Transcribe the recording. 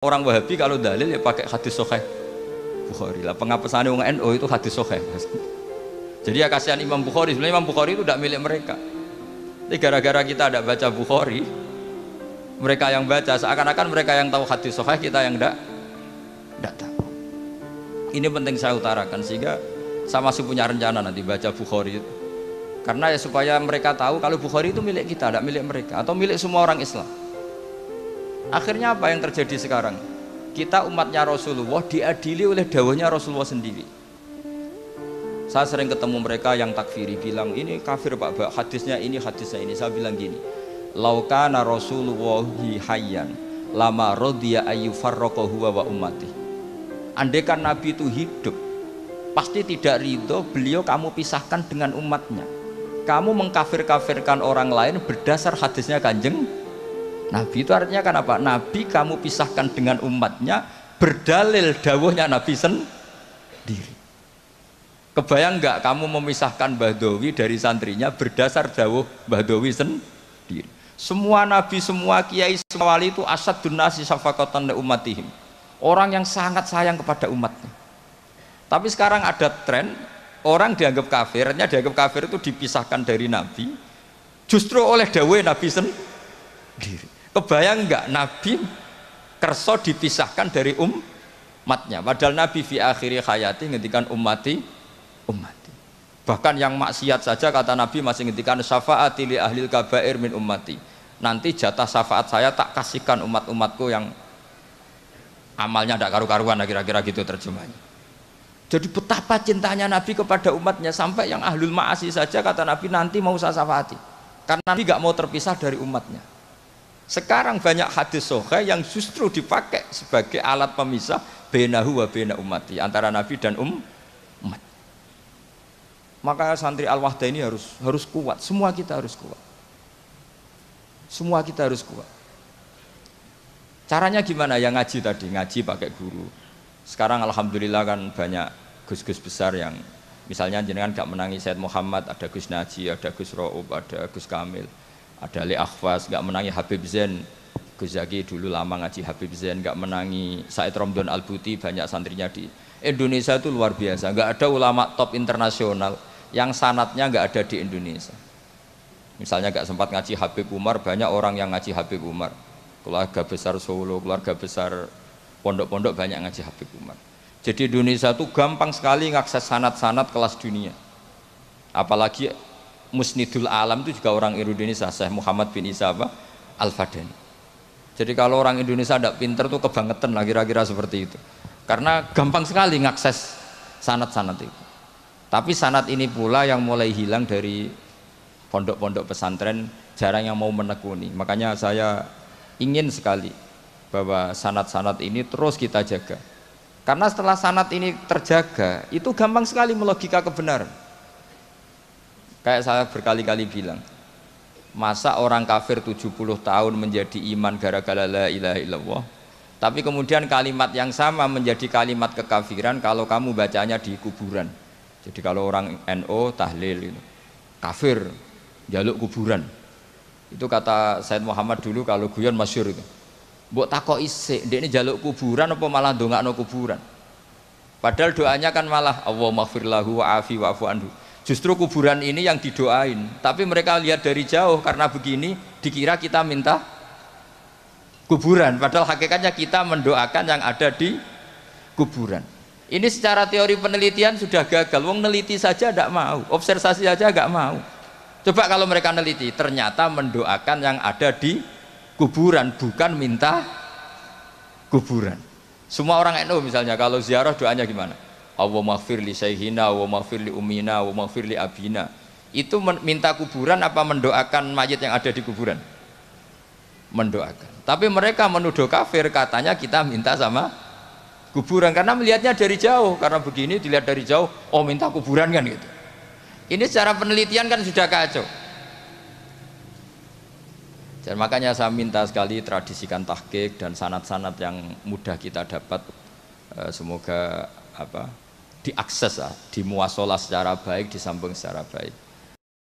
Orang Wahabi kalau dalil ya pakai hadis sahih Bukhari lah. Pengapesannya orang NU itu hadis sahih. Jadi ya kasihan Imam Bukhari. Sebenarnya Imam Bukhari itu tidak milik mereka. Tapi gara-gara kita tidak baca Bukhari, mereka yang baca seakan-akan mereka yang tahu hadis sahih, kita yang tidak tahu. Ini penting saya utarakan sehingga saya masih punya rencana nanti baca Bukhari itu. Karena ya supaya mereka tahu kalau Bukhari itu milik kita, tidak milik mereka atau milik semua orang Islam. Akhirnya apa yang terjadi sekarang? Kita umatnya Rasulullah diadili oleh dawahnya Rasulullah sendiri. Saya sering ketemu mereka yang takfiri, bilang ini kafir Pak, hadisnya ini, hadisnya ini. Saya bilang gini, laukana Rasulullahi hayyan lama rodiya ayyufarraqa huwa wa ummati. Andaikan Nabi itu hidup, pasti tidak ridho beliau kamu pisahkan dengan umatnya. Kamu mengkafir-kafirkan orang lain berdasar hadisnya Kanjeng Nabi, itu artinya kan apa? Nabi kamu pisahkan dengan umatnya berdalil dawuhnya Nabi sendiri. Kebayang nggak kamu memisahkan Badawi dari santrinya berdasar dawuh Badawi sendiri? Semua Nabi, semua kiai, semua wali itu asadun nasi syafaqatan li ummatihim. Orang yang sangat sayang kepada umatnya. Tapi sekarang ada tren orang dianggap kafir, artinya dianggap kafir itu dipisahkan dari Nabi justru oleh dawuh Nabi sendiri. Kebayang nggak Nabi kerso dipisahkan dari umatnya, padahal Nabi fi akhiri hayati ngendikan ummati. Bahkan yang maksiat saja kata Nabi masih ngendikan syafaati li ahlil kabair min ummati. Nanti jatah syafaat saya tak kasihkan umat-umatku yang amalnya tidak karu-karuan, kira-kira gitu terjemahnya. Jadi betapa cintanya Nabi kepada umatnya sampai yang ahlul ma'asi saja kata Nabi nanti mau saya syafaati karena Nabi nggak mau terpisah dari umatnya. Sekarang banyak hadis sahih yang justru dipakai sebagai alat pemisah bainahu wa baina ummati, antara Nabi dan umat. Maka santri Al-Wahdah ini harus kuat. Semua kita harus kuat. Semua kita harus kuat. Caranya gimana? Yang ngaji tadi, ngaji pakai guru. Sekarang alhamdulillah kan banyak gus-gus besar yang misalnya jenengan gak menangi Said Muhammad, ada Gus Naji, ada Gus Ro'ub, ada Gus Kamil, ada Ali Akhwas, nggak menangi Habib Zain. Gus Zaki dulu lama ngaji Habib Zain, nggak menangi Said Romdon Al-Buti, banyak santrinya di Indonesia itu luar biasa. Nggak ada ulama top internasional yang sanatnya nggak ada di Indonesia. Misalnya nggak sempat ngaji Habib Umar, banyak orang yang ngaji Habib Umar. Keluarga besar Solo, keluarga besar pondok-pondok banyak ngaji Habib Umar. Jadi Indonesia itu gampang sekali ngakses sanat-sanat kelas dunia. Apalagi Musnidul Alam itu juga orang Indonesia, Syekh Muhammad bin Isa Al-Fadani. Jadi kalau orang Indonesia tidak pinter tuh kebangetan lah kira-kira seperti itu. Karena gampang sekali ngakses sanat-sanat itu. Tapi sanat ini pula yang mulai hilang dari pondok-pondok pesantren, jarang yang mau menekuni. Makanya saya ingin sekali bahwa sanat-sanat ini terus kita jaga. Karena setelah sanat ini terjaga, itu gampang sekali melogika kebenaran. Kayak saya berkali-kali bilang, masa orang kafir 70 tahun menjadi iman gara-gara la ilaha illallah, tapi kemudian kalimat yang sama menjadi kalimat kekafiran kalau kamu bacanya di kuburan. Jadi kalau orang NU tahlil itu kafir, jaluk kuburan. Itu kata Said Muhammad dulu kalau guyon masyhur itu. Mbok takok isik, ndek ini jaluk kuburan apa malah ndongakno kuburan. Padahal doanya kan malah Allahumma ighfir lahu wa'afi wa'fu anhu. Justru kuburan ini yang didoain, tapi mereka lihat dari jauh karena begini dikira kita minta kuburan, padahal hakikatnya kita mendoakan yang ada di kuburan. Ini secara teori penelitian sudah gagal. Wong neliti saja tidak mau, observasi saja nggak mau. Coba kalau mereka neliti, ternyata mendoakan yang ada di kuburan, bukan minta kuburan. Semua orang NU misalnya kalau ziarah doanya gimana? Allahumma ighfir li sayhina, Allahumma ighfir li ummina, Allahumma ighfir li abina. Itu minta kuburan apa mendoakan mayit yang ada di kuburan? Mendoakan. Tapi mereka menuduh kafir, katanya kita minta sama kuburan karena melihatnya dari jauh. Karena begini dilihat dari jauh, oh minta kuburan kan gitu. Ini secara penelitian kan sudah kacau. Dan makanya saya minta sekali tradisikan tahqiq dan sanad-sanad yang mudah kita dapat, semoga diakses, dimuasalah secara baik, disambung secara baik.